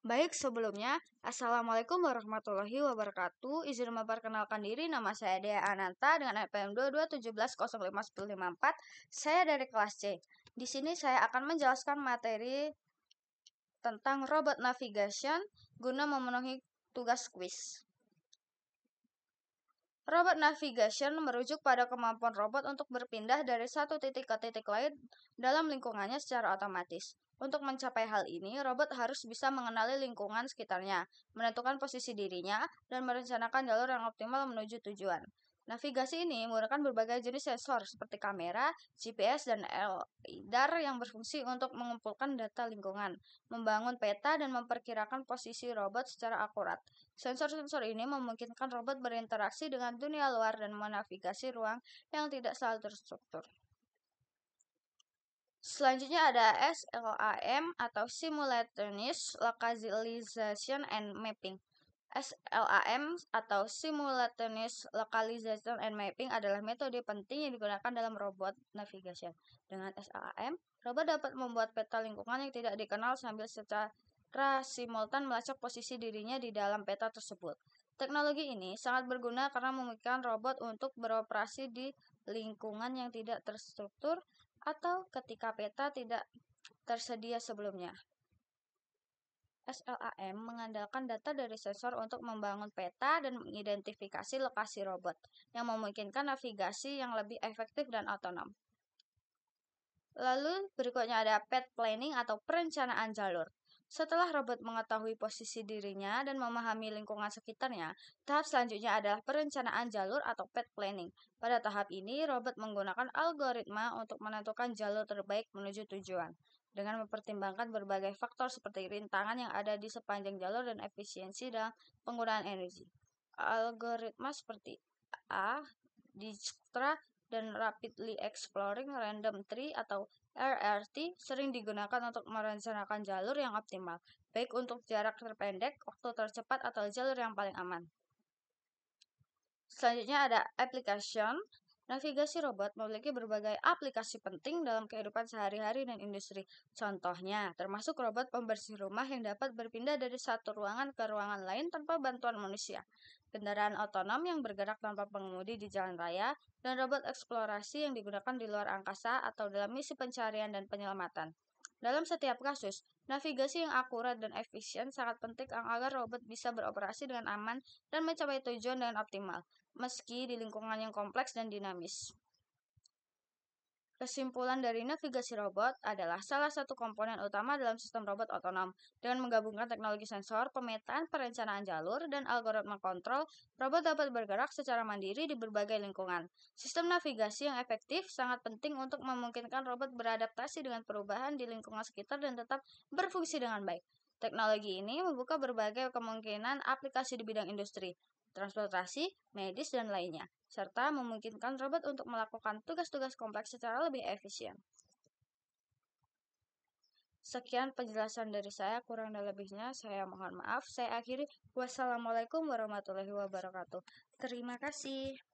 Baik, sebelumnya, Assalamualaikum warahmatullahi wabarakatuh. Izin memperkenalkan diri, nama saya Dea Ananta dengan NPM 2217051054. Saya dari kelas C. Di sini saya akan menjelaskan materi tentang robot navigation guna memenuhi tugas kuis. Robot navigation merujuk pada kemampuan robot untuk berpindah dari satu titik ke titik lain dalam lingkungannya secara otomatis. Untuk mencapai hal ini, robot harus bisa mengenali lingkungan sekitarnya, menentukan posisi dirinya, dan merencanakan jalur yang optimal menuju tujuan. Navigasi ini menggunakan berbagai jenis sensor seperti kamera, GPS, dan LiDAR yang berfungsi untuk mengumpulkan data lingkungan, membangun peta, dan memperkirakan posisi robot secara akurat. Sensor-sensor ini memungkinkan robot berinteraksi dengan dunia luar dan menavigasi ruang yang tidak selalu terstruktur. Selanjutnya ada SLAM atau Simultaneous Localization and Mapping. SLAM atau Simultaneous Localization and Mapping adalah metode penting yang digunakan dalam robot navigation. Dengan SLAM, robot dapat membuat peta lingkungan yang tidak dikenal sambil secara simultan melacak posisi dirinya di dalam peta tersebut. Teknologi ini sangat berguna karena memungkinkan robot untuk beroperasi di lingkungan yang tidak terstruktur atau ketika peta tidak tersedia sebelumnya. SLAM mengandalkan data dari sensor untuk membangun peta dan mengidentifikasi lokasi robot, yang memungkinkan navigasi yang lebih efektif dan otonom. Lalu berikutnya ada path planning atau perencanaan jalur. Setelah robot mengetahui posisi dirinya dan memahami lingkungan sekitarnya, tahap selanjutnya adalah perencanaan jalur atau path planning. Pada tahap ini, robot menggunakan algoritma untuk menentukan jalur terbaik menuju tujuan, dengan mempertimbangkan berbagai faktor seperti rintangan yang ada di sepanjang jalur dan efisiensi dalam penggunaan energi. Algoritma seperti A, Dijkstra, dan Rapidly Exploring Random Tree atau RRT sering digunakan untuk merencanakan jalur yang optimal, baik untuk jarak terpendek, waktu tercepat, atau jalur yang paling aman. Selanjutnya ada application. Navigasi robot memiliki berbagai aplikasi penting dalam kehidupan sehari-hari dan industri. Contohnya, termasuk robot pembersih rumah yang dapat berpindah dari satu ruangan ke ruangan lain tanpa bantuan manusia, kendaraan otonom yang bergerak tanpa pengemudi di jalan raya, dan robot eksplorasi yang digunakan di luar angkasa atau dalam misi pencarian dan penyelamatan. Dalam setiap kasus, navigasi yang akurat dan efisien sangat penting agar robot bisa beroperasi dengan aman dan mencapai tujuan dengan optimal, meski di lingkungan yang kompleks dan dinamis. Kesimpulan dari navigasi robot adalah salah satu komponen utama dalam sistem robot otonom. Dengan menggabungkan teknologi sensor, pemetaan, perencanaan jalur, dan algoritma kontrol, robot dapat bergerak secara mandiri di berbagai lingkungan. Sistem navigasi yang efektif sangat penting untuk memungkinkan robot beradaptasi dengan perubahan di lingkungan sekitar dan tetap berfungsi dengan baik. Teknologi ini membuka berbagai kemungkinan aplikasi di bidang industri, transportasi, medis, dan lainnya, serta memungkinkan robot untuk melakukan tugas-tugas kompleks secara lebih efisien. Sekian penjelasan dari saya, kurang dan lebihnya saya mohon maaf. Saya akhiri, wassalamualaikum warahmatullahi wabarakatuh. Terima kasih.